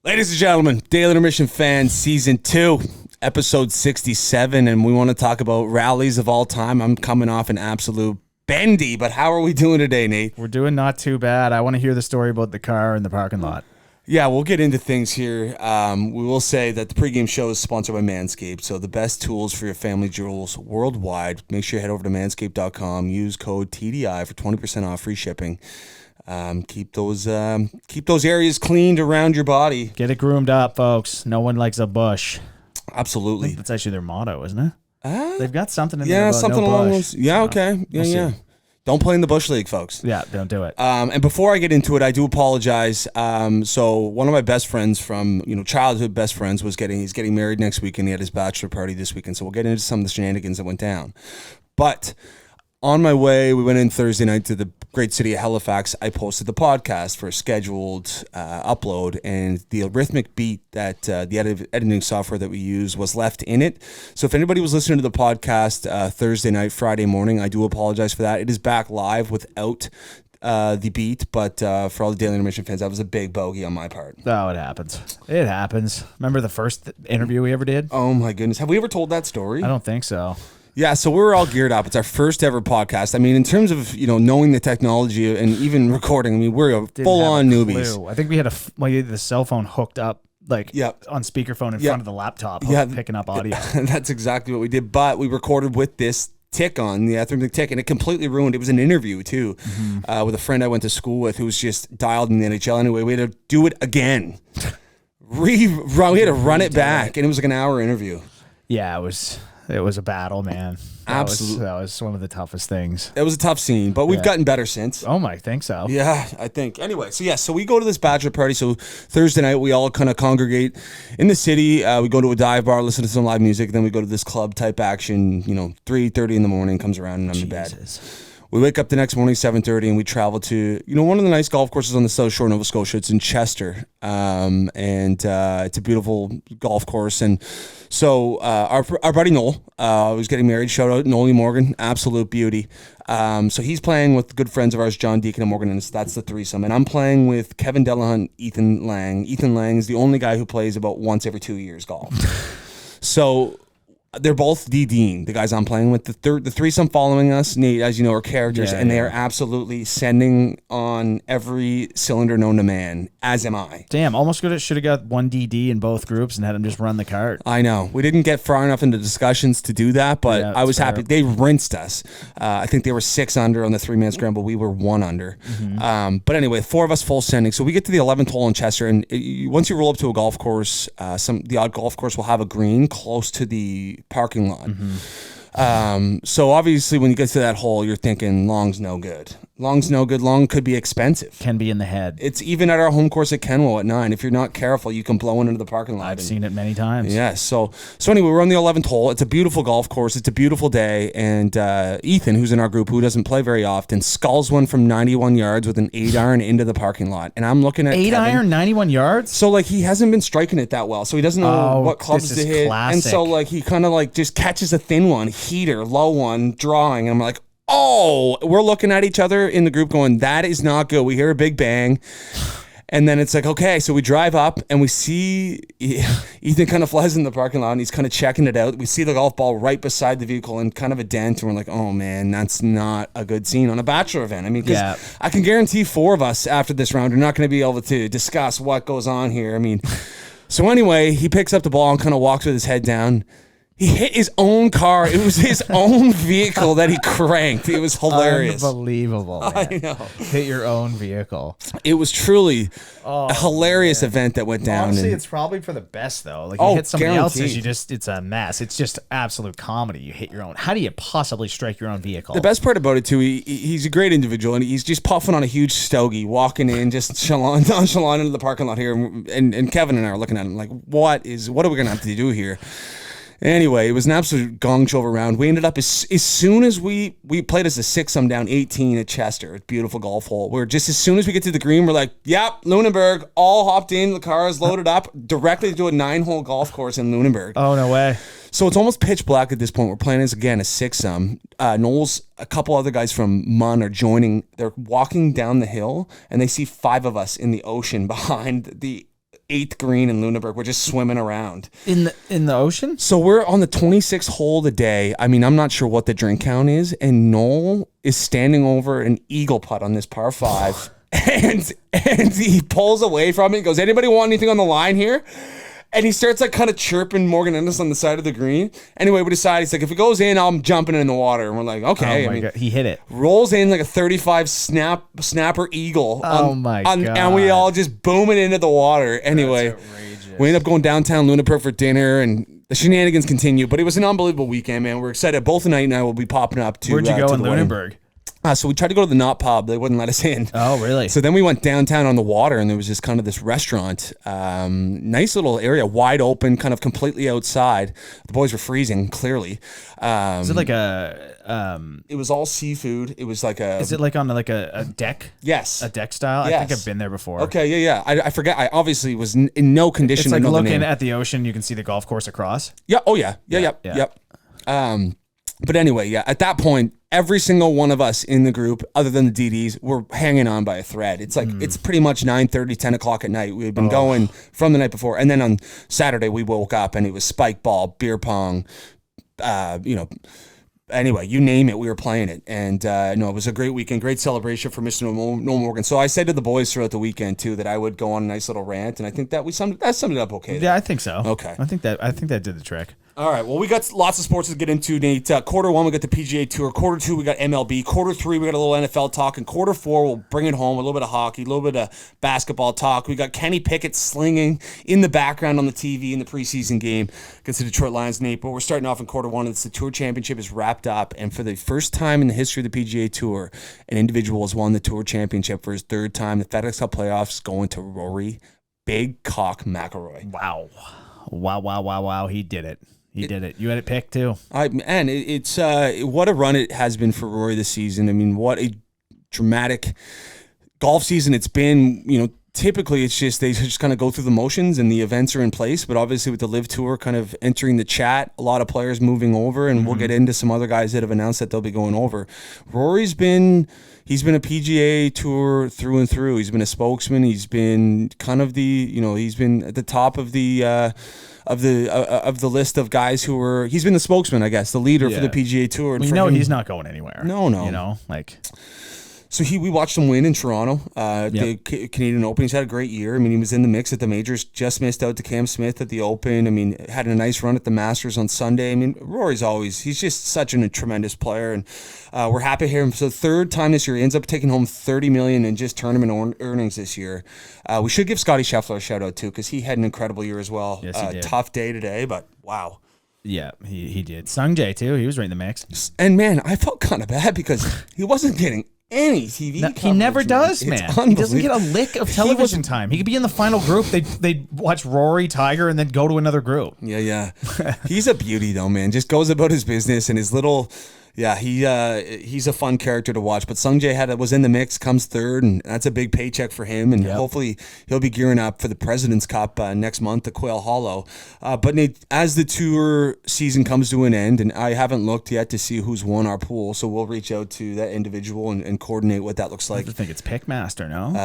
Ladies and gentlemen, Daily Intermission Fans Season 2, Episode 67, and we want to talk about rallies of all time. I'm coming off an absolute bendy, but how are we doing today, Nate? We're doing not too bad. I want to hear the story about the car in the parking lot. Yeah, we'll get into things here. We will say that the pregame show is sponsored by Manscaped, so the best tools for your family jewels worldwide. Make sure you head over to manscaped.com, use code TDI for 20% off free shipping. Keep those areas cleaned around your body. Get it groomed up, folks. No one likes a bush. Absolutely. I think that's actually their motto, isn't it? They've got something in there Yeah, about something no along bush. those. Yeah, okay. Yeah. Don't play in the Bush League, folks. Yeah, don't do it. And before I get into it, I do apologize. So one of my best friends from childhood best friends he's getting married next week, and he had his bachelor party this weekend. So we'll get into some of the shenanigans that went down. But on my way, we went in Thursday night to the great city of Halifax. I posted the podcast for a scheduled upload, and the arrhythmic beat that the editing software that we use was left in it. So if anybody was listening to the podcast Thursday night, Friday morning, I do apologize for that. It is back live without the beat, but for all the Daily Intermission fans, that was a big bogey on my part. Oh, it happens. It happens. Remember the first interview we ever did? Oh my goodness. Have we ever told that story? I don't think so. Yeah, so we're all geared up. It's our first ever podcast. I mean, in terms of, knowing the technology and even recording, I mean, we're full-on newbies. I think we had the cell phone hooked up on speakerphone in front of the laptop, picking up audio. That's exactly what we did. But we recorded with this tick on, the arrhythmic tick, and it completely ruined. It was an interview, too, with a friend I went to school with who was just dialed in the NHL. Anyway, we had to do it again. We had to run it back, and it was like an hour interview. Yeah, it was a battle, man. Absolutely. That was one of the toughest things. It was a tough scene, but we've gotten better since. Oh, I think so. Yeah, I think. Anyway, so we go to this bachelor party. So Thursday night, we all kind of congregate in the city. We go to a dive bar, listen to some live music. Then we go to this club type action, 3:30 in the morning, comes around and I'm in bed. We wake up the next morning, 7:30, and we travel to, one of the nice golf courses on the South Shore of Nova Scotia. It's in Chester, and it's a beautiful golf course. And so our buddy Noel was getting married. Shout out Noel Morgan, absolute beauty. So he's playing with good friends of ours, John Deacon and Morgan, and that's the threesome. And I'm playing with Kevin Delahunt, Ethan Lang. Ethan Lang is the only guy who plays about once every 2 years golf. So they're both DDing, the guys I'm playing with. The threesome following us, Nate, as you know, are characters, and they are absolutely sending on every cylinder known to man, as am I. Damn, almost should have got one DD in both groups and had him just run the cart. I know. We didn't get far enough into discussions to do that, but I was happy. They rinsed us. I think they were 6 under on the 3-man scramble. We were 1 under. But anyway, 4 of us full sending. So we get to the 11th hole in Chester, and once you roll up to a golf course, the odd golf course will have a green close to the parking lot. So obviously when you get to that hole, you're thinking long's no good. Long could be expensive. Can be in the head. It's even at our home course at Kenwell at 9. If you're not careful, you can blow into the parking lot. I've seen it many times. Yes. So anyway, we're on the 11th hole. It's a beautiful golf course. It's a beautiful day. And Ethan, who's in our group, who doesn't play very often, sculls one from 91 yards with an 8-iron into the parking lot. And I'm looking at 8-iron, 91 yards? So he hasn't been striking it that well. So he doesn't know what clubs to hit. Classic. And so he kind of just catches a thin one, heater, low one, drawing. And I'm like, oh, we're looking at each other in the group going, that is not good. We hear a big bang. And then it's like, okay, so we drive up and we see Ethan kind of flies in the parking lot and he's kind of checking it out. We see the golf ball right beside the vehicle and kind of a dent. And we're like, oh man, that's not a good scene on a bachelor event. I mean, because I can guarantee 4 of us after this round are not going to be able to discuss what goes on here. I mean, so anyway, he picks up the ball and kind of walks with his head down. He hit his own car. It was his own vehicle that he cranked. It was hilarious. Unbelievable, man. I know. Hit your own vehicle. It was truly a hilarious event that went down. Honestly, it's probably for the best, though. You hit somebody else's, it's a mess. It's just absolute comedy. You hit your own. How do you possibly strike your own vehicle? The best part about it, too, he's a great individual, and he's just puffing on a huge stogie, walking in, just nonchalant into the parking lot here. And Kevin and I are looking at him like, what are we going to have to do here? Anyway, it was an absolute gong show round. We ended up as soon as we played as a 6-some down 18 at Chester, beautiful golf hole. We're just as soon as we get to the green, we're like, yep, Lunenburg, all hopped in, the car is loaded up, directly to a 9-hole golf course in Lunenburg. Oh, no way. So it's almost pitch black at this point. We're playing as, again, a 6-some. Noel's, a couple other guys from Munn are joining. They're walking down the hill, and they see 5 of us in the ocean behind the 8th green in Lunenburg. We're just swimming around. In the ocean? So we're on the 26th hole of the day. I mean, I'm not sure what the drink count is. And Noel is standing over an eagle putt on this par 5. and he pulls away from it. He goes, anybody want anything on the line here? And he starts like kind of chirping Morgan Ennis on the side of the green. Anyway, we decide, he's like, if it goes in, I'm jumping in the water. And we're like, okay. Oh my God. He hit it. Rolls in like a 35 snapper eagle. God. And we all just booming into the water. Anyway, we end up going downtown Lunenburg for dinner, and the shenanigans continue. But it was an unbelievable weekend, man. We're excited. Both Nate and I will be popping up to. Where'd you go in Lunenburg? So we tried to go to the Knot Pub. They wouldn't let us in. Oh, really? So then we went downtown on the water, and there was just kind of this restaurant. Nice little area, wide open, kind of completely outside. The boys were freezing, clearly. Is it like a... It was all seafood. It was like a... Is it like on like a deck? Yes. A deck style? Yes. I think I've been there before. Okay, yeah. I forget. I obviously was in no condition it's like to know the looking name. at the ocean, you can see the golf course across. Yeah. Oh, yeah. Yep. But anyway, yeah, at that point, every single one of us in the group, other than the DDs, were hanging on by a thread. It's like, it's pretty much 9:30, 10 o'clock at night. We had been going from the night before. And then on Saturday, we woke up and it was spike ball, beer pong, anyway, you name it, we were playing it. And it was a great weekend, great celebration for Mr. Noel Morgan. So I said to the boys throughout the weekend, too, that I would go on a nice little rant. And I think that that summed it up okay. Yeah, I think so. Okay. I think that did the trick. All right, well, we got lots of sports to get into, Nate. Quarter 1, we got the PGA Tour. Quarter 2, we got MLB. Quarter 3, we got a little NFL talk. And quarter 4, we'll bring it home, a little bit of hockey, a little bit of basketball talk. We got Kenny Pickett slinging in the background on the TV in the preseason game against the Detroit Lions, Nate. But we're starting off in quarter 1. It's the Tour Championship is wrapped up. And for the first time in the history of the PGA Tour, an individual has won the Tour Championship for his 3rd time. The FedEx Cup playoffs going to Rory Big Cock McIlroy. Wow. He did it. He did it. You had it picked too. It's what a run it has been for Rory this season. I mean, what a dramatic golf season it's been. Typically it's just they just kind of go through the motions and the events are in place. But obviously with the Live Tour kind of entering the chat, a lot of players moving over, and we'll get into some other guys that have announced that they'll be going over. Rory's been a PGA Tour through and through. He's been a spokesman. He's been kind of he's been at the top of the list of guys who were. He's been the spokesman, I guess, the leader for the PGA Tour. And we know he's not going anywhere. No. So we watched him win in Toronto, the Canadian Open. He's had a great year. I mean, he was in the mix at the majors, just missed out to Cam Smith at the Open. I mean, had a nice run at the Masters on Sunday. I mean, Rory's he's just such a tremendous player, and we're happy to hear him. So 3rd time this year, he ends up taking home $30 million in just tournament earnings this year. We should give Scotty Scheffler a shout out too, because he had an incredible year as well. Yes, he did. Tough day today, but wow. Yeah, he did. Sung Jae too. He was right in the mix. And man, I felt kind of bad because he wasn't getting any TV coverage. He never does, man. He doesn't get a lick of television time. He could be in the final group. They'd watch Rory, Tiger, and then go to another group. Yeah. He's a beauty, though, man. Just goes about his business and his little... Yeah, he's a fun character to watch. But Sungjae was in the mix, comes 3rd, and that's a big paycheck for him. And hopefully he'll be gearing up for the President's Cup next month at Quail Hollow. But Nate, as the tour season comes to an end, and I haven't looked yet to see who's won our pool, so we'll reach out to that individual and coordinate what that looks like. I think it's Pickmaster, no?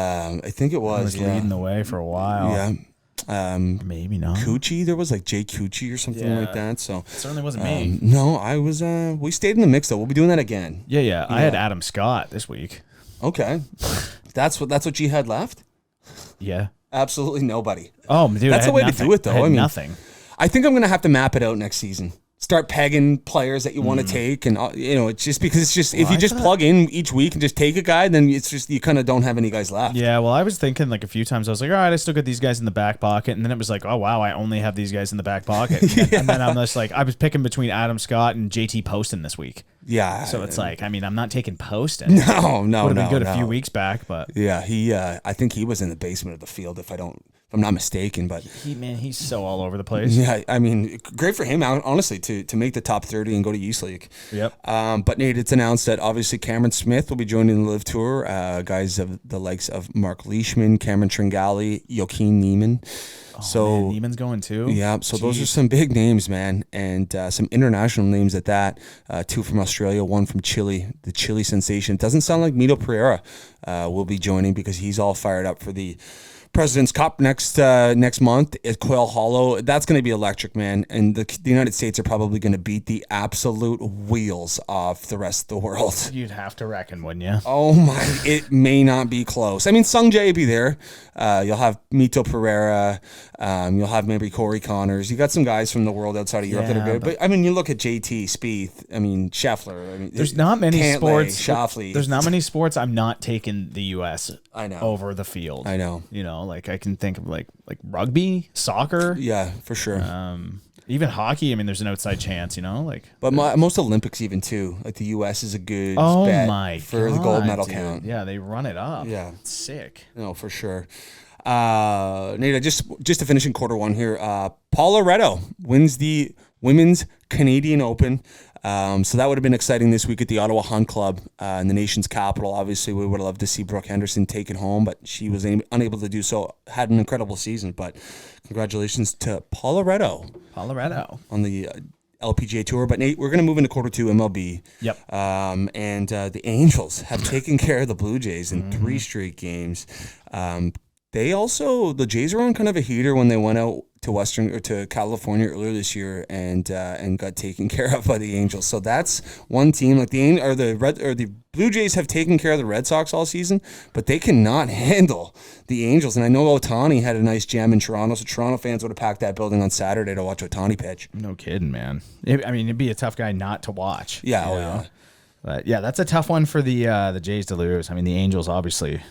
I think it was. Leading the way for a while. Yeah. Maybe not. Coochie, there was like Jay Coochie or something like that. So it certainly wasn't me. No, I was. We stayed in the mix though. We'll be doing that again. Yeah. I had Adam Scott this week. Okay, that's what you had left. Yeah, absolutely nobody. Oh, dude, that's the way to do it though. I mean, nothing. I think I'm gonna have to map it out next season. Start pegging players that you want to take, and it's just because it's just if you just plug in each week and just take a guy, then it's just you kind of don't have any guys left. Yeah, well, I was thinking like a few times I was like, all right, I still got these guys in the back pocket, and then it was like, oh wow, I only have these guys in the back pocket, and then I'm just like, I was picking between Adam Scott and JT Poston this week. Yeah, so it's like, I mean, I'm not taking Poston. No, would have been good a few weeks back, but yeah, I think he was in the basement of the field if I'm not mistaken, but he's so all over the place. Yeah, I mean, great for him, honestly, to make the top 30 and go to Youth League. Yep. But Nate, it's announced that obviously Cameron Smith will be joining the Live Tour. Guys of the likes of Mark Leishman, Cameron Tringali, Joaquin Neiman. Oh, man, Neiman's going too. Yeah, so those are some big names, man, and some international names at that. 2 from Australia, 1 from Chile. The Chile sensation. It doesn't sound like Mito Pereira will be joining because he's all fired up for the President's Cup next month at Quail Hollow. That's going to be electric, man. And the United States are probably going to beat the absolute wheels off the rest of the world. You'd have to reckon, wouldn't you? Oh my! It may not be close. I mean, Sung Jae will be there. You'll have Mito Pereira. You'll have maybe Corey Connors. You got some guys from the world outside of Europe that are good. But I mean, you look at JT, Spieth. I mean, Scheffler. I mean, there's not many Cantlay, sports. Shoffley. There's not many sports I'm not taking the U.S. I know. over the field. I know. You know, like I can think of like rugby, soccer. Yeah, for sure. Even hockey. I mean, there's an outside chance. You know, like. But most Olympics even too. Like the U.S. is a good bet for the gold medal count. Yeah, they run it up. Yeah, it's sick. No, for sure. Nate, just to finish in quarter one here, Paul Loretto wins the Women's Canadian Open. So that would have been exciting this week at the Ottawa Hunt Club in the nation's capital. Obviously, we would have loved to see Brooke Henderson take it home, but she was unable to do so. Had an incredible season, but congratulations to Paul Loretto. On the LPGA Tour. But Nate, we're going to move into quarter two MLB. Yep. And the Angels have taken care of the Blue Jays in 3 straight games. The Jays were on kind of a heater when they went out to California earlier this year and got taken care of by the Angels. So that's one team. Like the Blue Jays have taken care of the Red Sox all season, but they cannot handle the Angels. And I know Ohtani had a nice jam in Toronto, so Toronto fans would have packed that building on Saturday to watch Ohtani pitch. No kidding, man. I mean, it'd be a tough guy not to watch. Yeah, yeah. But yeah, that's a tough one for the Jays to lose. I mean, the Angels obviously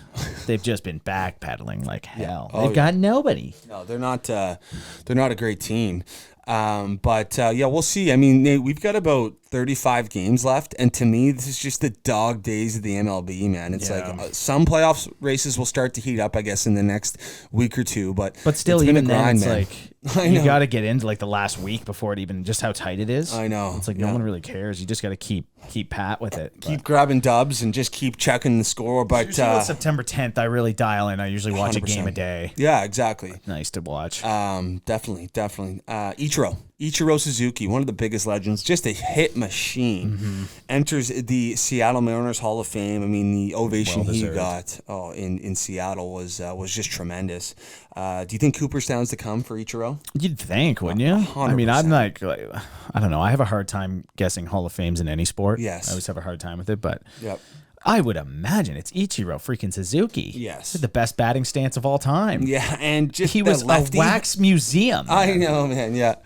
they've just been backpedaling like hell. They've got nobody. No, they're not a great team. But we'll see. I mean, Nate, we've got about 35 games left, and to me, this is just the dog days of the MLB, man. It's like some playoffs races will start to heat up, I guess, in the next week or two. But still, even then, it's man. like you got to get into like the last week before it even just how tight it is. I know. It's like no one really cares. You just got to keep pat with it. Keep grabbing dubs and just keep checking the score. But usually September 10th, I really dial in. I usually watch 100%. A game a day. Yeah, exactly. Nice to watch. Definitely. Ichiro Suzuki, one of the biggest legends, just a hit machine, enters the Seattle Mariners Hall of Fame. I mean, the ovation he got in Seattle was just tremendous. Do you think Cooperstown's to come for Ichiro? You'd think, wouldn't you? 100%. I mean, I'm like, I don't know. I have a hard time guessing Hall of Fames in any sport. Yes. I always have a hard time with it, but yep. I would imagine it's Ichiro freaking Suzuki. Yes. The best batting stance of all time. Yeah, and just he was lefty. A wax museum. Man. I know, man, yeah.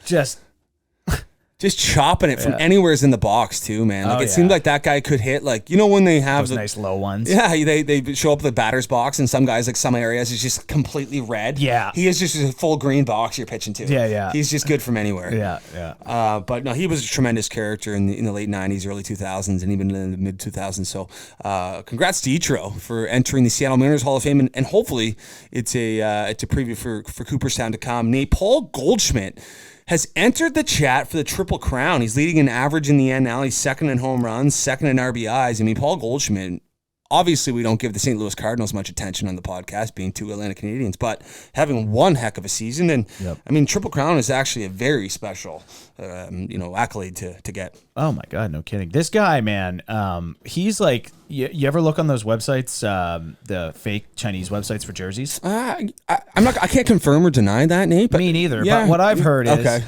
Just chopping it from anywhere's in the box too, man. Like it seemed like that guy could hit, like, you know, when they have those nice low ones. Yeah, they show up the batter's box, and some guys, like some areas, is just completely red. Yeah, he is just a full green box you're pitching to. Yeah. He's just good from anywhere. Yeah. But no, he was a tremendous character in the late '90s, early 2000s, and even in the mid 2000s. So, congrats to Ichiro for entering the Seattle Mariners Hall of Fame, and hopefully it's a preview for Cooperstown to come. Nate, Paul Goldschmidt has entered the chat for the Triple Crown. He's leading in average in the NL. He's second in home runs, second in RBIs. I mean, Paul Goldschmidt, obviously we don't give the St. Louis Cardinals much attention on the podcast, being 2 Atlantic Canadians, but having one heck of a season. And, I mean, Triple Crown is actually a very special, accolade to get. Oh, my God, no kidding. This guy, man, he's like, you ever look on those websites, the fake Chinese websites for jerseys? I can't confirm or deny that, Nate. But me neither. Yeah, but what I've heard is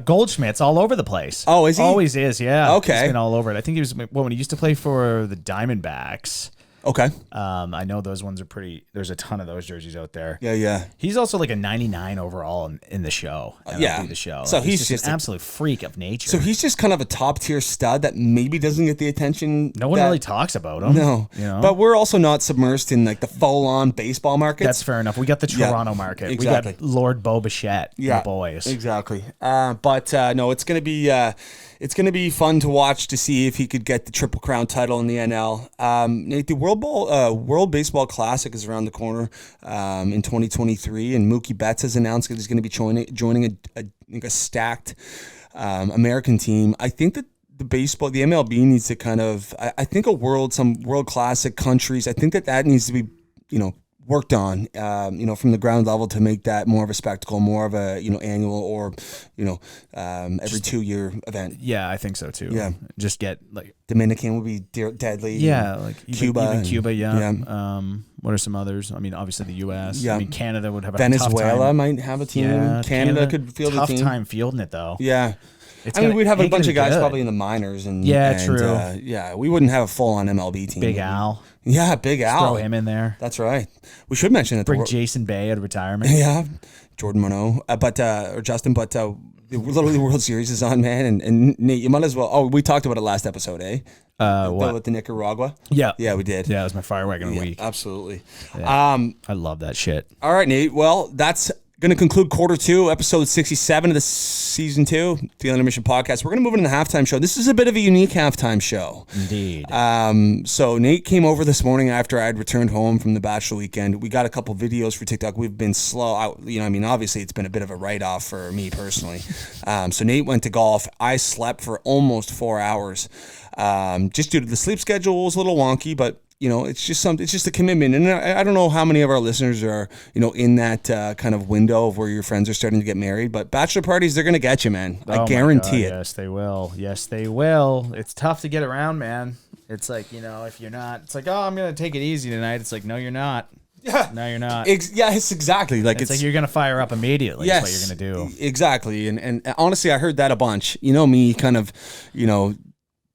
Goldschmidt's all over the place. Oh, is he? Always is, yeah. Okay. He's been all over it. I think he was when he used to play for the Diamondbacks. Okay. I know those ones are pretty. There's a ton of those jerseys out there. Yeah. He's also like a 99 overall in the show. The show. So like, he's just an absolute freak of nature. So he's just kind of a top tier stud that maybe doesn't get the attention. No one really talks about him. No. But we're also not submersed in like the full on baseball market. That's fair enough. We got the Toronto market. Exactly. We got Lord Bo Bichette. The boys. Exactly. But no, it's gonna be. It's going to be fun to watch to see if he could get the Triple Crown title in the NL. Nate, the World Baseball Classic is around the corner in 2023, and Mookie Betts has announced that he's going to be joining a stacked American team. I think that the MLB needs to kind of, I think some world classic countries, I think that needs to be, worked on, from the ground level to make that more of a spectacle, more of a, annual or, every 2-year event. Yeah, I think so too. Yeah. Just get like Dominican would be deadly. Yeah, like even Cuba. Yeah. Yeah. What are some others? I mean, obviously the U.S. Yeah. I mean, Canada would have a Venezuela tough time. might have a team. Yeah, Canada could field a tough team. time fielding it though. Yeah. It's we'd have a bunch of guys good. probably in the minors. And true. We wouldn't have a full-on MLB team. Big Al. Yeah, Big Al. Throw him in there. That's right. We should mention that. Bring Jason Bay out of retirement. Yeah, Jordan Monroe, or Justin, literally World Series is on, man, and Nate, you might as well. Oh, we talked about it last episode, eh? What? With the Nicaragua? Yeah. Yeah, we did. Yeah, it was my fire wagon of the week. Absolutely. Yeah. I love that shit. All right, Nate. Well, that's going to conclude quarter 2, episode 67 of the season 2, the Intermission podcast. We're going to move into the halftime show. This is a bit of a unique halftime show. Indeed. So Nate came over this morning after I'd returned home from the Bachelor weekend. We got a couple videos for TikTok. We've been slow. Obviously it's been a bit of a write-off for me personally. So Nate went to golf. I slept for almost 4 hours. Just due to the sleep schedule was a little wonky, but it's just a commitment. And I don't know how many of our listeners are, in that kind of window of where your friends are starting to get married, but bachelor parties, they're going to get you, man. I guarantee it. Yes, they will. Yes, they will. It's tough to get around, man. It's like, if you're not, it's like, oh, I'm going to take it easy tonight. It's like, no, you're not. Yeah. No, you're not. It's exactly like it's like you're going to fire up immediately. Yes, That's what you're going to do. Exactly. And honestly, I heard that a bunch. Me kind of,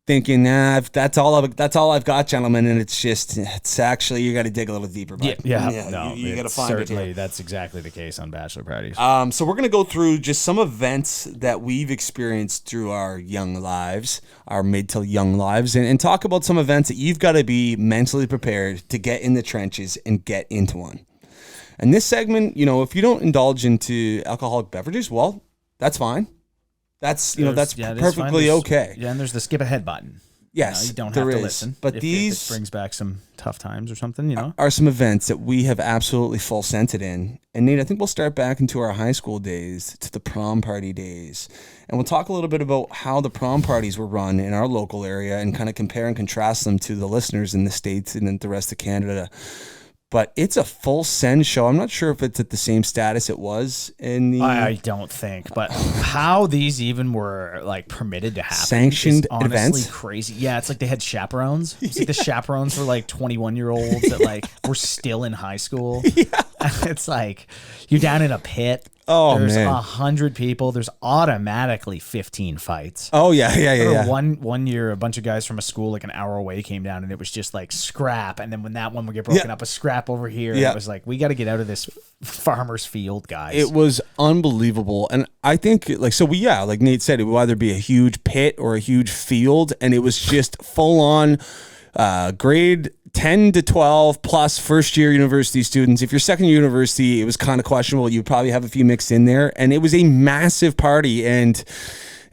thinking, that's all I've got, gentlemen, and it's actually you got to dig a little deeper. But you got to find certainly it. That's exactly the case on bachelor parties. So we're gonna go through just some events that we've experienced through our young lives, our mid to young lives, and talk about some events that you've got to be mentally prepared to get in the trenches and get into one. And this segment, if you don't indulge into alcoholic beverages, well, that's fine. That's perfectly okay. Yeah, and there's the skip ahead button. Yes, you don't have to listen. But if it brings back some tough times or something, are some events that we have absolutely full scented in. And Nate, I think we'll start back into our high school days, to the prom party days. And we'll talk a little bit about how the prom parties were run in our local area and kind of compare and contrast them to the listeners in the States and then the rest of Canada. But it's a full send show. I'm not sure if it's at the same status it was in the... I don't think. But how these even were like permitted to happen. Sanctioned honestly events? Crazy. Yeah, it's like they had chaperones. It's like the chaperones were like 21-year-olds that like were still in high school. Yeah. It's like you're down in a pit. Oh, there's man. 100 people. There's automatically 15 fights. Oh, yeah. One year, a bunch of guys from a school like an hour away came down, and it was just like scrap. And then when that one would get broken up, a scrap over here. It was like, we got to get out of this farmer's field, guys. It was unbelievable. And I think, like Nate said, it would either be a huge pit or a huge field. And it was just full on grade 10 to 12 plus first year university students. If you're second year university, it was kind of questionable. You'd probably have a few mixed in there. And it was a massive party. And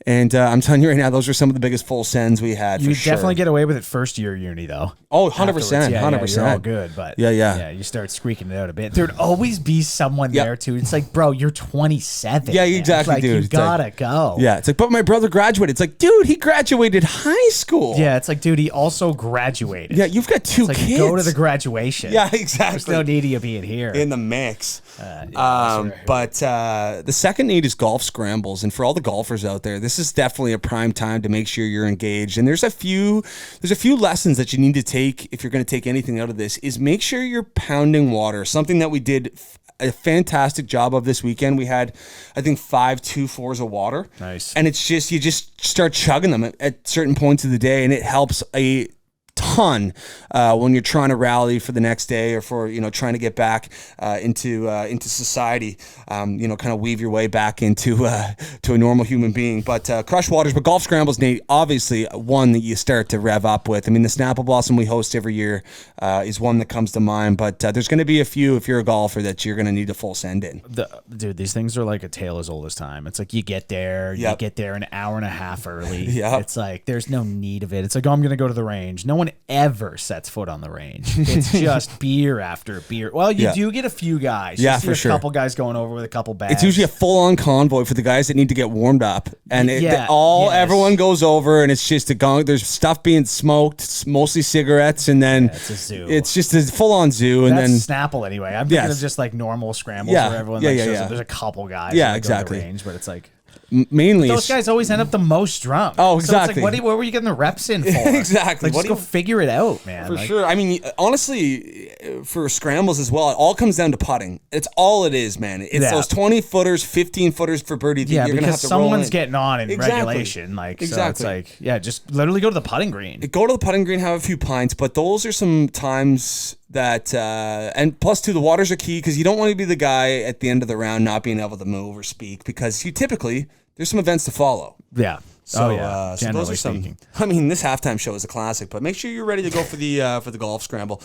I'm telling you right now, those are some of the biggest full sends we had. You for sure. definitely get away with it first year uni, though. Oh, 100%. Yeah, 100%. you're all good, but yeah, you start squeaking it out a bit. There'd always be someone there, too. It's like, bro, you're 27. Yeah, exactly, dude. You gotta go. Yeah, it's like, but my brother graduated. It's like, dude, he graduated high school. Yeah, it's like, dude, he also graduated. Yeah, you've got two kids. Go to the graduation. Yeah, exactly. There's no need of you being here. In the mix. But the second need is golf scrambles. And for all the golfers out there, this is definitely a prime time to make sure you're engaged. And there's a few lessons that you need to take if you're going to take anything out of this. Is make sure you're pounding water. Something that we did a fantastic job of this weekend. We had, I think, 5 2-4s of water. Nice. And it's just, you just start chugging them at certain points of the day, and it helps a ton when you're trying to rally for the next day or for trying to get back into society, kind of weave your way back into to a normal human being. But crush waters, but golf scrambles, Nate, obviously one that you start to rev up with. I mean, the Snapple Blossom we host every year is one that comes to mind, but there's going to be a few if you're a golfer that you're going to need a full send in. Dude, these things are like a tale as old as time. It's like you get there an hour and a half early. Yeah, it's like there's no need of it. It's like, oh, I'm going to go to the range. No one ever sets foot on the range. It's just beer after beer. Well, you do get a few guys. Yeah, you see for a sure. couple guys going over with a couple bags. It's usually a full-on convoy for the guys that need to get warmed up, and everyone goes over, and it's just a gong. There's stuff being smoked, mostly cigarettes, and then it's a zoo. It's just a full-on zoo, and That's then Snapple anyway. I'm thinking of just like normal scrambles where everyone shows up. There's a couple guys. Yeah, that exactly. Go to the range, but it's like. Mainly, those guys always end up the most drunk. Oh, So exactly. it's like, what were you getting the reps in for? Exactly. Like, just go figure it out, man. For sure. I mean, honestly, for scrambles as well, it all comes down to putting. It's all it is, man. It's those 20-footers, 15-footers for birdie that you're going to have to roll in. Someone's getting on in regulation. Like, so it's like, just literally go to the putting green. Go to the putting green, have a few pints, but those are some times that, and plus too, the waters are key because you don't want to be the guy at the end of the round not being able to move or speak because you typically, there's some events to follow. Yeah. So, so those are speaking. I mean, this halftime show is a classic, but make sure you're ready to go for the golf scramble.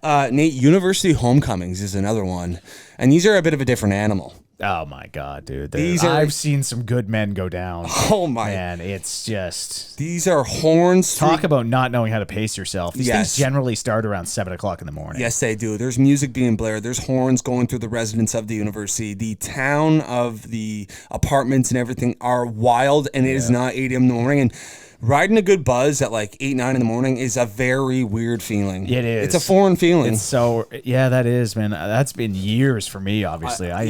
Nate, University Homecomings is another one, and these are a bit of a different animal. Oh my God, dude! I've seen some good men go down. Oh my man, it's just these are horns. Talk about not knowing how to pace yourself. These things generally start around 7 o'clock in the morning. Yes, they do. There's music being blared. There's horns going through the residence of the university. The town of the apartments and everything are wild, and it is not 8 a.m. in the morning. And riding a good buzz at like 8, 9 in the morning is a very weird feeling. It is. It's a foreign feeling. It's so, that is, man. That's been years for me, obviously. I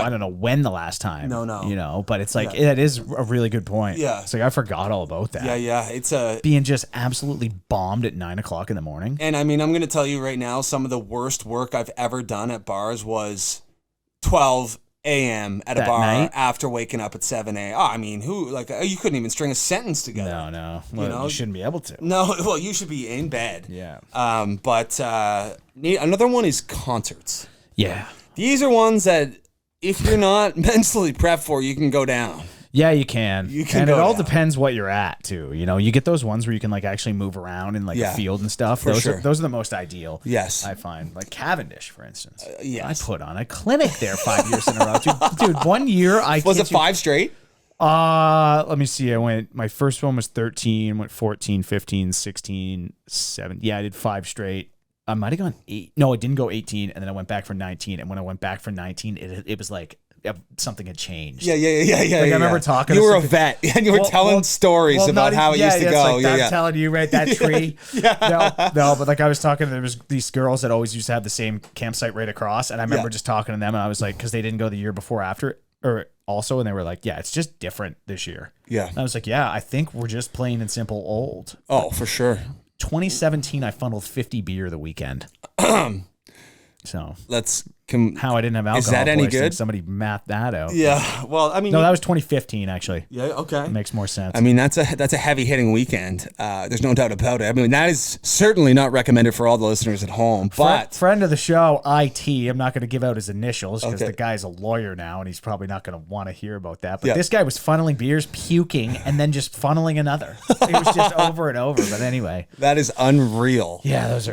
don't know when the last time. No. But it's like, it is a really good point. Yeah. It's like, I forgot all about that. Yeah. It's being just absolutely bombed at 9 o'clock in the morning. And I mean, I'm going to tell you right now, some of the worst work I've ever done at bars was 12 a.m. at a bar night? After waking up at 7 a.m. I mean, you couldn't even string a sentence together. No. Well, you shouldn't be able to. No, well, you should be in bed. Yeah. But another one is concerts. Yeah. These are ones that if you're not mentally prepped for, you can go down. Yeah, you can. And it all down. depends what you're at too. You get those ones where you can like actually move around in like a field and stuff. Those are the most ideal. Yes. I find like Cavendish, for instance. Yes. I put on a clinic there 5 years in a row. Dude, 1 year Was it 5 straight? Let me see. My first one was 13, went 14, 15, 16, 17. Yeah, I did 5 straight. I might have gone 8. No, I didn't go 18, and then I went back for 19. And when I went back for 19, it was like something had changed. Yeah. I remember talking. You were a vet, and you were telling stories about how it used to go. Like I'm telling you, right? That tree. No, but like I was talking, there was these girls that always used to have the same campsite right across, and I remember just talking to them, and I was like, because they didn't go the year before, after, or also, and they were like, yeah, it's just different this year. Yeah. And I was like, yeah, I think we're just plain and simple old. Oh, for sure. 2017, I funneled 50 beer the weekend. So how I didn't have alcohol. Is that any good? Somebody mapped that out. Yeah. Well, I mean, no, that was 2015 actually. Yeah. Okay. It makes more sense. I mean, that's a heavy hitting weekend. There's no doubt about it. I mean, that is certainly not recommended for all the listeners at home. But friend of the show, IT. I'm not going to give out his initials because the guy's a lawyer now, and he's probably not going to want to hear about that. But this guy was funneling beers, puking, and then just funneling another. It was just over and over. But anyway, that is unreal. Yeah, those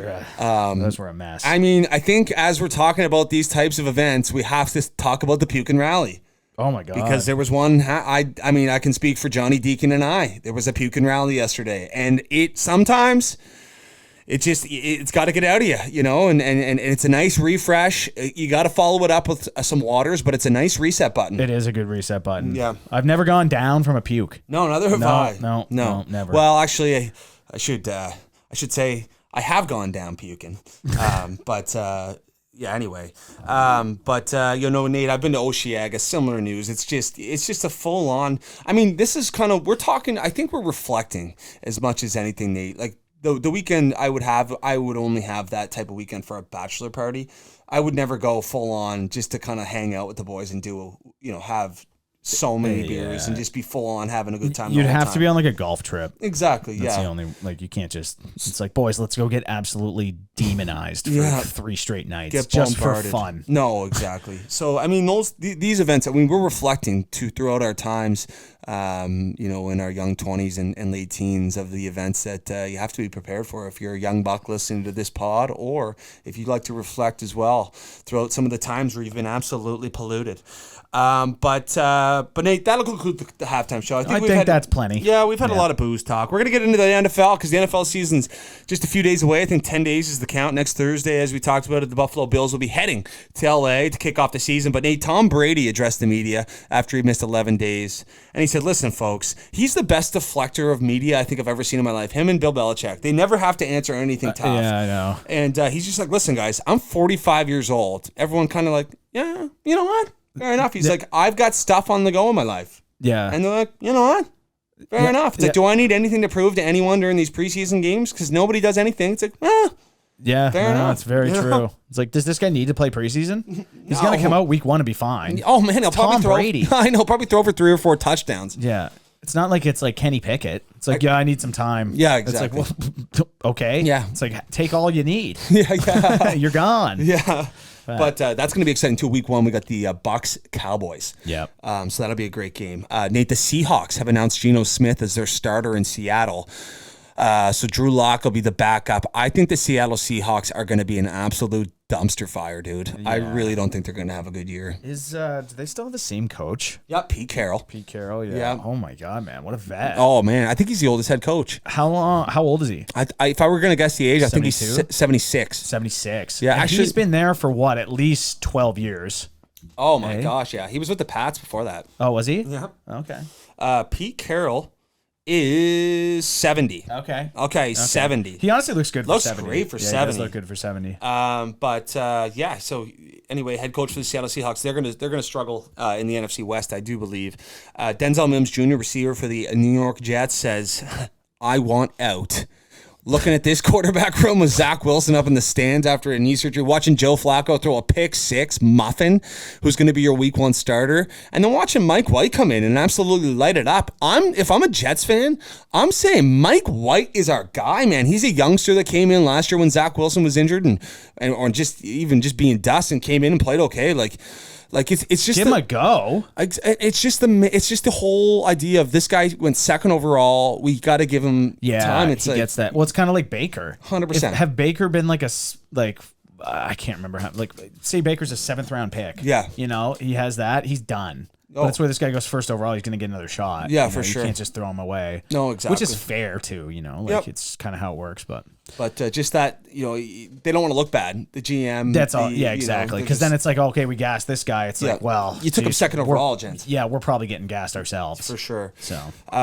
were a mess. I mean, I think as we're talking about these types of events, we have to talk about the Puke and Rally. Oh my God. Because there was one, I mean, I can speak for Johnny Deacon and I. There was a Puke and Rally yesterday. And sometimes it's got to get out of you, and it's a nice refresh. You got to follow it up with some waters, but it's a nice reset button. It is a good reset button. Yeah. I've never gone down from a puke. No, neither have I. No, never. Well, actually, I should say I have gone down puking. But yeah, anyway. Nate, I've been to Oceaga, similar news. It's just a full on, I mean, this is kind of, we're talking, I think we're reflecting as much as anything, Nate. Like the weekend I would only have that type of weekend for a bachelor party. I would never go full on just to kind of hang out with the boys and have so many beers and just be full on having a good time. You'd have to be on like a golf trip. Exactly. That's the only, like, you can't just, it's like, boys, let's go get absolutely demonized for 3 straight nights just for fun. No, exactly. So, I mean, these events, I mean, we're reflecting throughout our times in our young 20s and late teens of the events that you have to be prepared for if you're a young buck listening to this pod, or if you'd like to reflect as well throughout some of the times where you've been absolutely polluted. But Nate, that'll conclude the halftime show. I think that's plenty. Yeah, we've had a lot of booze talk. We're going to get into the NFL because the NFL season's just a few days away. I think 10 days is the count. Next Thursday, as we talked about it, the Buffalo Bills will be heading to LA to kick off the season. But Nate, Tom Brady addressed the media after he missed 11 days. And he said, listen, folks, he's the best deflector of media I think I've ever seen in my life. Him and Bill Belichick. They never have to answer anything tough. Yeah, I know. And he's just like, listen, guys, I'm 45 years old. Everyone kind of like, yeah, you know what? Fair enough. He's like, I've got stuff on the go in my life. Yeah. And they're like, you know what? Fair enough. It's like, do I need anything to prove to anyone during these preseason games? Because nobody does anything. It's like, yeah, fair enough. It's very true. It's like, does this guy need to play preseason? He's going to come out week 1 and be fine. Oh, man. He'll probably throw Brady. I know. He'll probably throw for 3 or 4 touchdowns. Yeah. It's not like it's like Kenny Pickett. It's like, I need some time. Yeah, exactly. It's like, well, okay. Yeah. It's like, take all you need. Yeah. You're gone. Yeah. But that's going to be exciting too. Week 1, we got the Bucks Cowboys. Yep. So that'll be a great game. Nate, the Seahawks have announced Geno Smith as their starter in Seattle. So Drew Lock will be the backup. I think the Seattle Seahawks are going to be an absolute dumpster fire, dude. Yeah. I really don't think they're going to have a good year. Do they still have the same coach? Yep, Pete Carroll. Pete Carroll, yeah. Oh my God, man, what a vet. Oh man, I think he's the oldest head coach. How old is he? If I were going to guess the age, I think he's 76. 76. Yeah, and actually, he's been there for what? At least 12 years. Oh my gosh, yeah. He was with the Pats before that. Oh, was he? Yeah. Okay. Pete Carroll is 70. Okay. 70. He honestly looks good for 70. Looks great for 70. He does look good for 70. So anyway, head coach for the Seattle Seahawks, they're gonna struggle in the NFC West, I do believe. Denzel Mims Jr., receiver for the New York Jets, says, I want out. Looking at this quarterback room with Zach Wilson up in the stands after a knee surgery, watching Joe Flacco throw a pick 6 muffin, who's going to be your week 1 starter, and then watching Mike White come in and absolutely light it up. If I'm a Jets fan, I'm saying Mike White is our guy, man. He's a youngster that came in last year when Zach Wilson was injured or just being dust and came in and played okay. Like it's just give him a go. It's just the whole idea of this guy went 2nd overall. We got to give him time. He gets that. Well, it's kind of like Baker. 100%. Have Baker been like I can't remember how. Like, say Baker's a 7th round pick. Yeah, he has that. He's done. But that's where this guy goes 1st overall. He's going to get another shot. Yeah, for sure. You can't just throw him away. No, exactly. Which is fair too. It's kind of how it works. But just that, they don't want to look bad. The GM. That's all. Yeah, exactly. Because then it's like, okay, we gassed this guy. It's like, well, you took him 2nd overall, gents. Yeah, we're probably getting gassed ourselves for sure. So,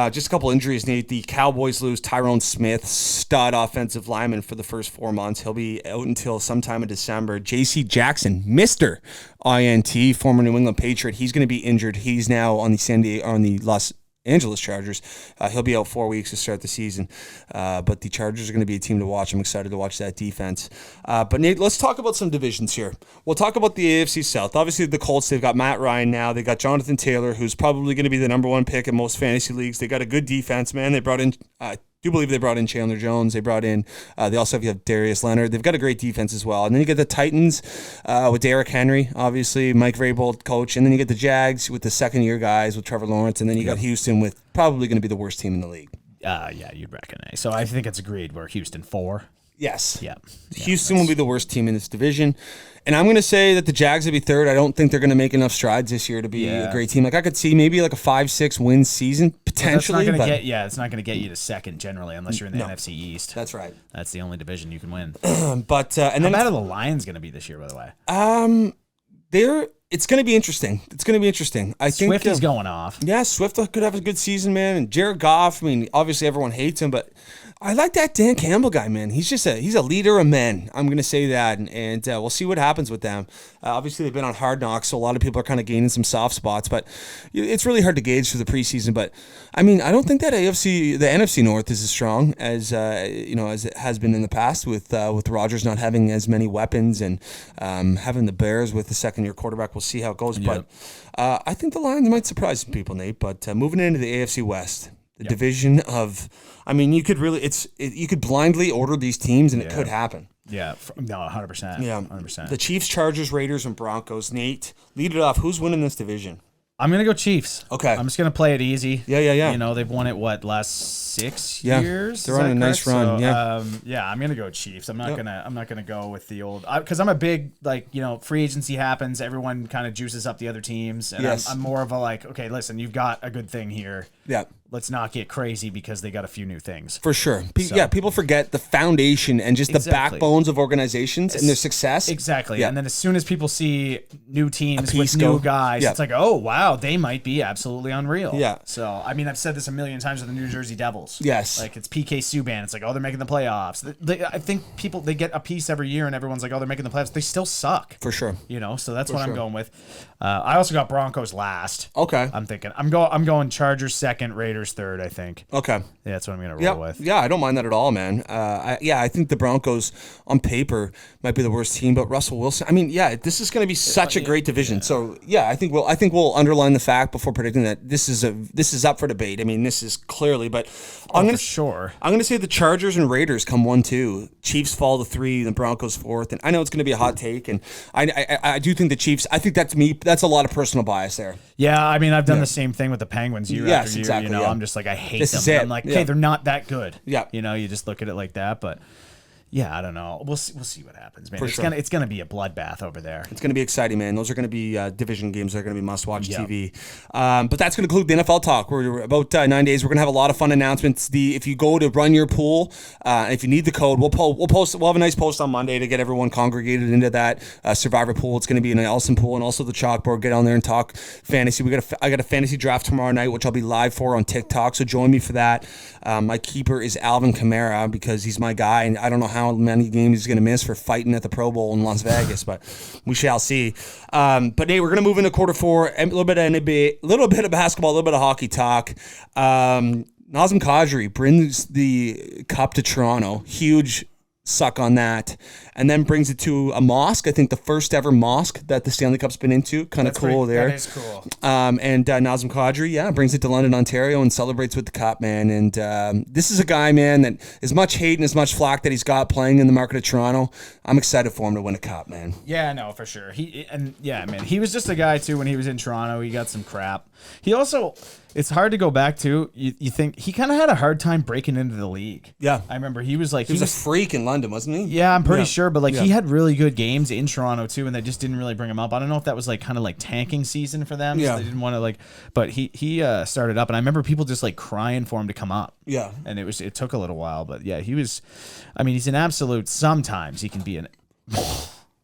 just a couple injuries, Nate. The Cowboys lose Tyrone Smith, stud offensive lineman for the first 4 months. He'll be out until sometime in December. J.C. Jackson, Mr. INT, former New England Patriot. He's going to be injured. He's now on the Los Angeles Chargers. He'll be out 4 weeks to start the season. But the Chargers are going to be a team to watch. I'm excited to watch that defense. But Nate, let's talk about some divisions here. We'll talk about the AFC South. Obviously, the Colts, they've got Matt Ryan now. They got Jonathan Taylor, who's probably going to be the number 1 pick in most fantasy leagues. They got a good defense, man. They brought in... I do believe they brought in Chandler Jones. They brought in, they also have Darius Leonard. They've got a great defense as well. And then you get the Titans with Derrick Henry, obviously, Mike Vrabel, coach. And then you get the Jags with the second-year guys with Trevor Lawrence. And then you got Houston with probably going to be the worst team in the league. Yeah, you'd reckon. So I think it's agreed. We're Houston 4. Yes. Yeah. Houston will be the worst team in this division. And I'm going to say that the Jags will be 3rd. I don't think they're going to make enough strides this year to be a great team. Like, I could see maybe like a 5-6 win season potentially. It's not going to get you to 2nd generally unless you're in the NFC East. That's right. That's the only division you can win. But and then how bad are the Lions going to be this year, by the way? It's going to be interesting. I think Swift is going off. Yeah, Swift could have a good season, man. And Jared Goff, I mean, obviously everyone hates him, but I like that Dan Campbell guy, man. He's a leader of men. I'm going to say that, and we'll see what happens with them. Obviously, they've been on Hard Knocks, so a lot of people are kind of gaining some soft spots, but it's really hard to gauge for the preseason. But I mean, I don't think that the NFC North is as strong as as it has been in the past with Rodgers not having as many weapons and having the Bears with the second-year quarterback. We'll see how it goes, but I think the Lions might surprise some people, Nate. But moving into the AFC West. The division of, I mean, you could really, you could blindly order these teams and it could happen. Yeah, no, 100%. Yeah, 100%. The Chiefs, Chargers, Raiders, and Broncos. Nate, lead it off. Who's winning this division? I'm gonna go Chiefs. Okay. I'm just gonna play it easy. Yeah. You know, they've won it last 6 Yeah. years. They're on a nice run. So, I'm gonna go Chiefs. I'm not gonna go with the old because I'm a big free agency happens. Everyone kind of juices up the other teams, and Yes. I'm more of a okay, listen, you've got a good thing here. Yeah. Let's not get crazy because they got a few new things. For sure. People forget the foundation and just the backbones of organizations and their success. Exactly. Yeah. And then as soon as people see new teams piece with new go. guys, Yeah. it's like, oh, wow, they might be absolutely unreal. Yeah. So, I mean, I've said this a million times with the New Jersey Devils. Yes. Like, it's PK Subban. It's like, oh, they're making the playoffs. I think they get a piece every year and everyone's like, oh, they're making the playoffs. They still suck. For sure. So that's what I'm going with. I also got Broncos last. Okay. I'm thinking. I'm going Chargers second, Raiders third, I think. Okay. Yeah, that's what I'm going to roll with. Yeah, I don't mind that at all, man. I think the Broncos on paper might be the worst team, but Russell Wilson. I mean, this is going to be such a great division. So I think we'll underline the fact before predicting that this is up for debate. I mean, this is clearly, but I'm going to say the Chargers and Raiders come 1-2. Chiefs fall to 3, the Broncos 4th, and I know it's going to be a hot take, and I do think the Chiefs. I think that's me. That's a lot of personal bias there. Yeah, I mean, I've done the same thing with the Penguins year after year. Exactly, I'm just like, I hate this them. Is it. I'm like, hey, they're not that good. Yeah. You just look at it like that, but yeah, I don't know. We'll see what happens, man. It's gonna be a bloodbath over there. It's gonna be exciting, man. Those are gonna be division games. They're gonna be must-watch TV. But that's gonna conclude the NFL talk. We're about 9 days. We're gonna have a lot of fun announcements. If you go to run your pool, if you need the code, we'll post. We'll have a nice post on Monday to get everyone congregated into that Survivor pool. It's gonna be an Ellison pool and also the chalkboard. Get on there and talk fantasy. I got a fantasy draft tomorrow night, which I'll be live for on TikTok. So join me for that. My keeper is Alvin Kamara because he's my guy, and I don't know how many games he's going to miss for fighting at the Pro Bowl in Las Vegas, but we shall see. But hey, we're going to move into quarter 4. A little bit of NBA, a little bit of basketball, a little bit of hockey talk. Nazem Kadri brings the cup to Toronto. Huge suck on that, and then brings it to a mosque. I think the first ever mosque that the Stanley Cup's been into. Kind of cool there. That is cool. And Nazem Kadri, brings it to London, Ontario, and celebrates with the cup, man. And this is a guy, man, that as much hate and as much flack that he's got playing in the market of Toronto, I'm excited for him to win a cup, man. Yeah, no, for sure. He was just a guy too when he was in Toronto. He got some crap. He also. It's hard to go back to. You think he kind of had a hard time breaking into the league. Yeah. I remember he was like... He was a freak in London, wasn't he? Yeah, I'm pretty sure. But he had really good games in Toronto too, and they just didn't really bring him up. I don't know if that was kind of tanking season for them. Yeah. So they didn't want to But he started up, and I remember people just crying for him to come up. Yeah. And it took a little while, but yeah, he was... I mean, he's an absolute... Sometimes he can be an...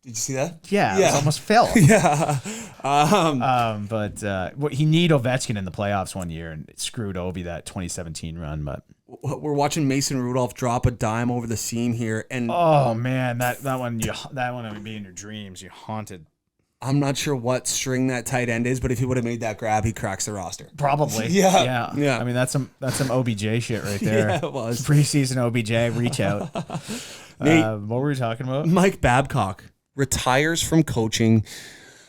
Did you see that? Yeah, it almost fell. Yeah. But he need Ovechkin in the playoffs one year, and it screwed Ovi that 2017 run. But we're watching Mason Rudolph drop a dime over the seam here, and oh man, that one would be in your dreams. You haunted. I'm not sure what string that tight end is, but if he would have made that grab, he cracks the roster. Probably. Yeah. I mean, that's some OBJ shit right there. Yeah, it was preseason OBJ reach out. Nate, what were we talking about? Mike Babcock retires from coaching.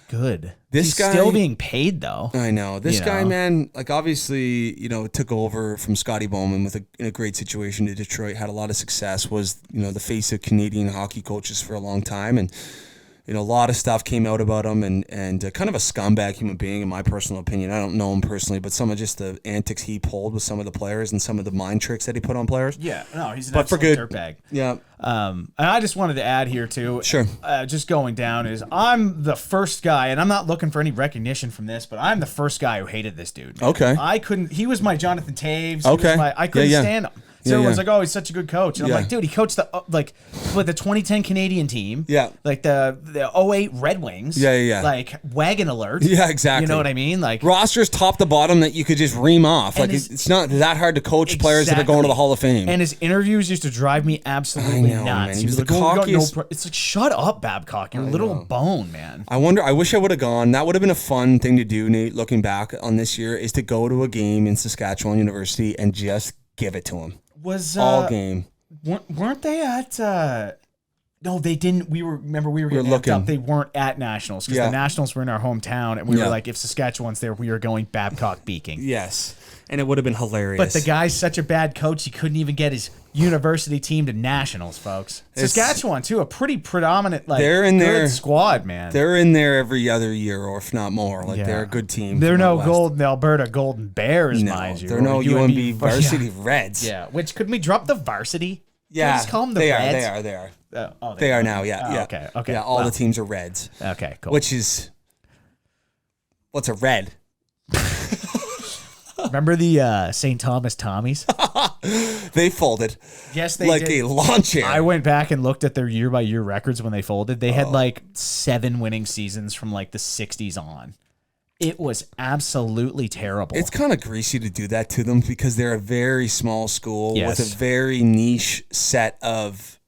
Good. This guy still being paid though. I know this guy, man. Obviously, took over from Scotty Bowman in a great situation to Detroit. Had a lot of success. Was the face of Canadian hockey coaches for a long time, and a lot of stuff came out about him, and kind of a scumbag human being, in my personal opinion. I don't know him personally, but some of just the antics he pulled with some of the players and some of the mind tricks that he put on players. Yeah, no, he's an absolute dirtbag. Yeah. And I just wanted to add here too. Sure. Just going down is I'm the first guy, and I'm not looking for any recognition from this, but I'm the first guy who hated this dude. Man. Okay. I couldn't. He was my Jonathan Taves. Okay. I couldn't stand him. So everyone's like, oh, he's such a good coach. And I'm like, dude, he coached the 2010 Canadian team. Yeah. The 08 Red Wings. Yeah. Wagon Alert. Yeah, exactly. You know what I mean? Rosters top to bottom that you could just ream off. It's not that hard to coach players that are going to the Hall of Fame. And his interviews used to drive me absolutely nuts. Man. He was like, the cockiest. it's like, shut up, Babcock. You're a little bone, man. I wish I would have gone. That would have been a fun thing to do, Nate, looking back on this year, is to go to a game in Saskatchewan University and just give it to him. Was all game. Weren't they at No, they didn't. We were getting amped up. They weren't at Nationals because the Nationals were in our hometown, and we were like, if Saskatchewan's there, we were going Babcock Beaking. Yes, and it would have been hilarious. But the guy's such a bad coach, he couldn't even get his university team to Nationals, folks. Saskatchewan too, a pretty predominant they're in good squad, man. They're in there every other year, or if not more. They're a good team. They're no Alberta Golden Bears, mind you. They're no UNB Varsity Reds. Yeah, which could we drop the varsity? Yeah, just call them the Reds? They are. They are now. Yeah. Okay. Yeah, all the teams are Reds. Okay, cool. Which is what's a red? Remember the St. Thomas Tommies? They folded. Yes, they did. Like a lawn chair. I went back and looked at their year-by-year records when they folded. They had 7 winning seasons from the 60s on. It was absolutely terrible. It's kind of greasy to do that to them because they're a very small school with a very niche set of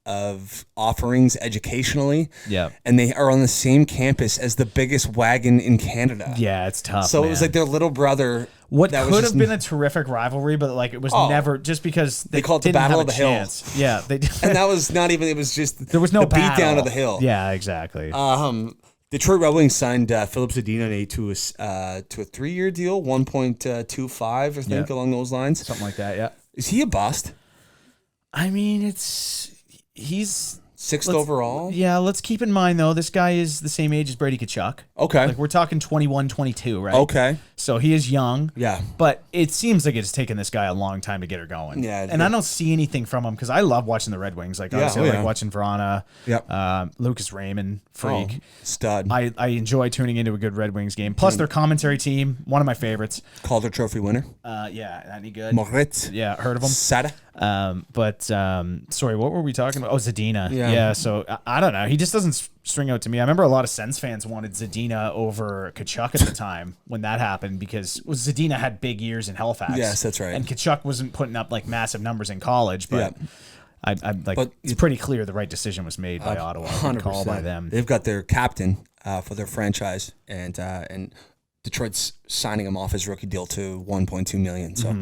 offerings educationally. Yeah. And they are on the same campus as the biggest wagon in Canada. Yeah, it's tough. So it was like their little brother. What could have been a terrific rivalry, but it was never just because they called it the Battle of the Hills. Yeah, they did. And that was not even. It was just there was no the beat down of the hill. Yeah, exactly. Detroit Red Wings signed Philip Zadina to a 3-year deal, 1.25, I think, along those lines. Something like that. Yeah. Is he a bust? I mean, he's 6th overall. Yeah, let's keep in mind though, this guy is the same age as Brady Tkachuk. Okay. We're talking 21, 22, right? Okay. So he is young. Yeah. But it seems like it's taken this guy a long time to get her going. Yeah. And I don't see anything from him because I love watching the Red Wings. Obviously, I like watching Vrana. Yep. Lucas Raymond, freak. Stud. I enjoy tuning into a good Red Wings game. Plus their commentary team, one of my favorites. Calder Trophy winner. Yeah, any good? Moritz. Yeah, heard of him. Sada. Sorry, what were we talking about? Oh, Zadina. Yeah. So I don't know. He just doesn't string out to me. I remember a lot of Sens fans wanted Zadina over Tkachuk at the time when that happened because Zadina had big years in Halifax. Yes, that's right. And Tkachuk wasn't putting up massive numbers in college, but it's pretty clear the right decision was made by Ottawa. 100%. Call by them. They've got their captain for their franchise, and Detroit's signing him off his rookie deal to $1.2 million. So.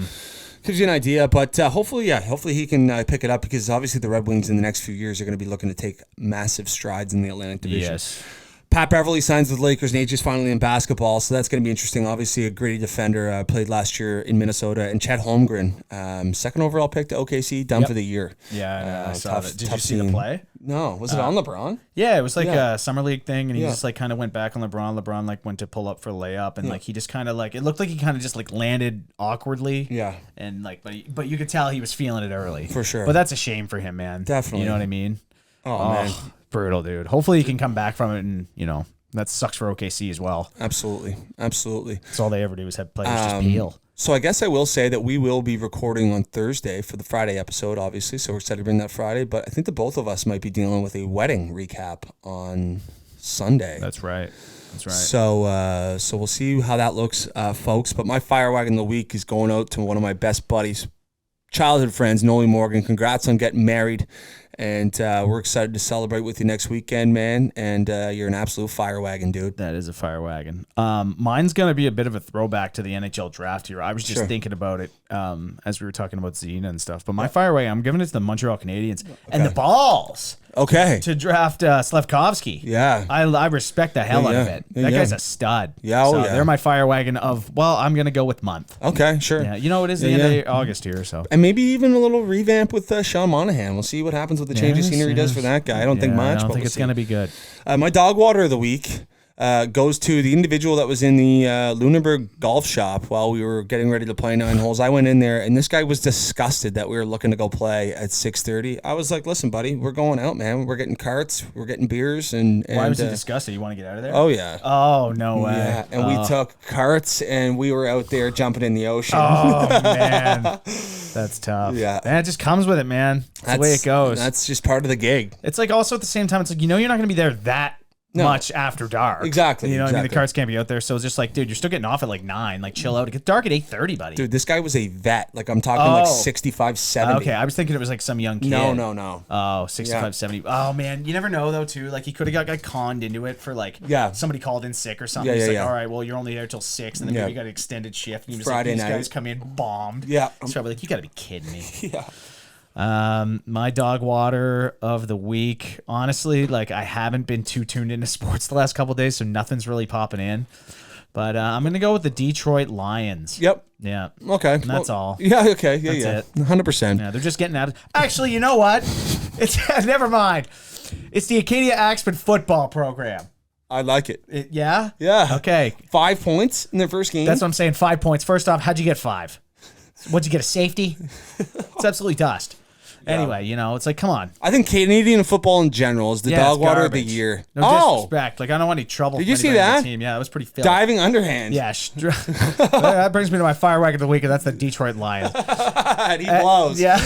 Gives you an idea, but hopefully he can pick it up because obviously the Red Wings in the next few years are going to be looking to take massive strides in the Atlantic Division. Yes. Pat Beverly signs with the Lakers, and AJ's finally in basketball, so that's going to be interesting. Obviously, a gritty defender, played last year in Minnesota, and Chet Holmgren, second overall pick to OKC, done for the year. Yeah, I saw that. Did you see the play? No, was it on LeBron? Yeah, it was a summer league thing, and he just kind of went back on LeBron. LeBron went to pull up for a layup, and he just kind of it looked like he kind of just landed awkwardly. Yeah, and but you could tell he was feeling it early for sure. But that's a shame for him, man. Definitely, you know what I mean? Oh man. Brutal, dude. Hopefully he can come back from it, and that sucks for OKC as well. Absolutely. That's all they ever do is have players just peel. So I guess I will say that we will be recording on Thursday for the Friday episode, obviously. So we're excited to bring that Friday. But I think the both of us might be dealing with a wedding recap on Sunday. That's right. So we'll see how that looks, folks. But my fire wagon of the week is going out to one of my best buddies, childhood friends, Nolie Morgan. Congrats on getting married. And we're excited to celebrate with you next weekend, man. And you're an absolute fire wagon, dude. That is a fire wagon. Mine's going to be a bit of a throwback to the NHL draft here. I was just thinking about it as we were talking about Zadina and stuff. But my fire wagon, I'm giving it to the Montreal Canadiens. And the balls. Okay. To draft Slafkovsky. Yeah. I respect the hell out of it. That guy's a stud. Yeah, they're my fire wagon of, I'm going to go with month. Okay, sure. Yeah, you know, it is the end of August here. So. And maybe even a little revamp with Sean Monahan. We'll see what happens with the change of scenery he does for that guy. I don't think much. I don't think it's going to be good. My dog water of the week goes to the individual that was in the Lunenburg golf shop while we were getting ready to play 9 holes. I went in there, and this guy was disgusted that we were looking to go play at 6:30. I was like, listen, buddy, we're going out, man. We're getting carts. We're getting beers. And why was he disgusted? You want to get out of there? Oh, yeah. Oh, no way. Yeah, and we took carts, and we were out there jumping in the ocean. Oh, man. That's tough. Yeah. And it just comes with it, man. That's the way it goes. That's just part of the gig. It's also at the same time, it's you're not going to be there that much after dark. Exactly. You know what I mean? The carts can't be out there. So it's just dude, you're still getting off at 9. Chill out. It gets dark at 8:30, buddy. Dude, this guy was a vet. I'm talking 65, 70. Okay, I was thinking it was some young kid. No. Oh, 65, 70. Oh, man. You never know, though, too. He could have got conned into it for, somebody called in sick or something. He's all right, well, you're only there till 6, and then maybe you got an extended shift. And he was Friday these night. guys come in bombed. Yeah. He's probably you got to be kidding me. Yeah. My dog water of the week. Honestly, like I haven't been too tuned into sports the last couple of days, so nothing's really popping in. But I'm gonna go with the Detroit Lions. Yep. Yeah. Okay. And that's all. Yeah. Okay. Yeah. That's yeah. 100%. Yeah, they're just getting out of. Actually, you know what? It's never mind. It's the Acadia Axman football program. I like it. Yeah. Yeah. Okay. 5 points in their first game. That's what I'm saying. 5 points. First off, how'd you get 5? What'd you get? A safety? It's absolutely dust. Anyway, it's like, come on. I think Canadian football in general is the dog it's water of the garbage. year. No disrespect. Like, I don't want any trouble. Did from you see anybody on that? the team. Yeah, it was pretty filthy. Diving underhand. Yeah. That brings me to my firework of the week, and that's the Detroit Lions. And he blows. Yeah.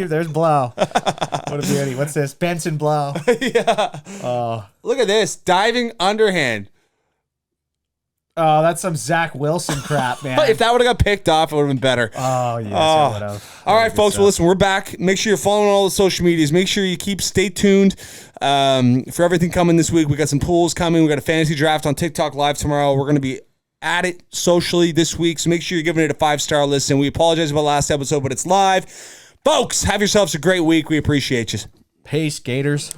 there's Blow. What a beauty. What's this? Benson Blow. Yeah. Oh. Look at this. Diving underhand. Oh, that's some Zach Wilson crap, man. If that would have got picked off, it would have been better. Oh, yes, it would have. All right, folks. Well, listen, we're back. Make sure you're following all the social medias. Make sure you stay tuned for everything coming this week. We got some pools coming. We got a fantasy draft on TikTok Live tomorrow. We're going to be at it socially this week, so make sure you're giving it a 5-star listen. We apologize about last episode, but it's live. Folks, have yourselves a great week. We appreciate you. Peace, Gators.